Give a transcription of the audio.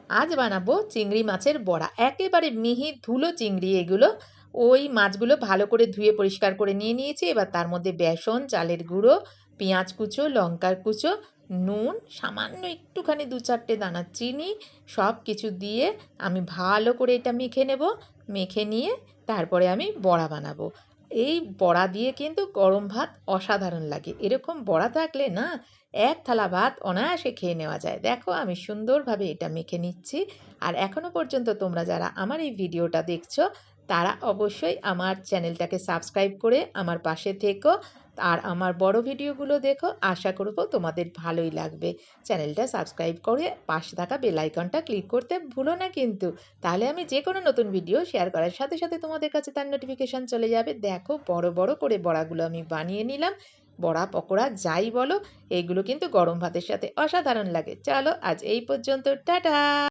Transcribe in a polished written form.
আজ বানাবো চিংড়ি মাছের বড়া। একেবারে মিহি ধুলো চিংড়ি এগুলো। ওই মাছগুলো ভালো করে ধুয়ে পরিষ্কার করে নিয়ে নিয়েছি। এবার তার মধ্যে বেসন, চালের গুঁড়ো, পেঁয়াজ কুচো, লঙ্কার কুচো, নুন, সামান্য একটুখানি 2-4টে দানা চিনি সব কিছু দিয়ে আমি ভালো করে এটা মেখে নেব। মেখে নিয়ে তারপরে আমি বড়া বানাবো। এই বড়া দিয়ে কিন্তু গরম ভাত অসাধারণ লাগে। এরকম বড়া থাকলে না এক থালা ভাত অনায়াসে খেয়ে নেওয়া যায়। দেখো আমি সুন্দরভাবে এটা মেখে নিচ্ছি। আর এখনও পর্যন্ত তোমরা যারা আমার এই ভিডিওটা দেখছো তারা অবশ্যই আমার চ্যানেলটাকে সাবস্ক্রাইব করে আমার পাশে থেকো। আর আমার বড় ভিডিওগুলো দেখো, আশা করব তোমাদের ভালোই লাগবে। চ্যানেলটা সাবস্ক্রাইব করে পাশে থাকা বেল আইকনটা ক্লিক করতে ভুলো না কিন্তু। তাহলে আমি যে কোনো নতুন ভিডিও শেয়ার করার সাথে সাথে তোমাদের কাছে তার নোটিফিকেশান চলে যাবে। দেখো বড় বড় করে বড়াগুলো আমি বানিয়ে নিলাম। বড়া পকোড়া যাই বলো, এইগুলো কিন্তু গরম ভাতের সাথে অসাধারণ লাগে। চলো আজ এই পর্যন্ত, টাটা।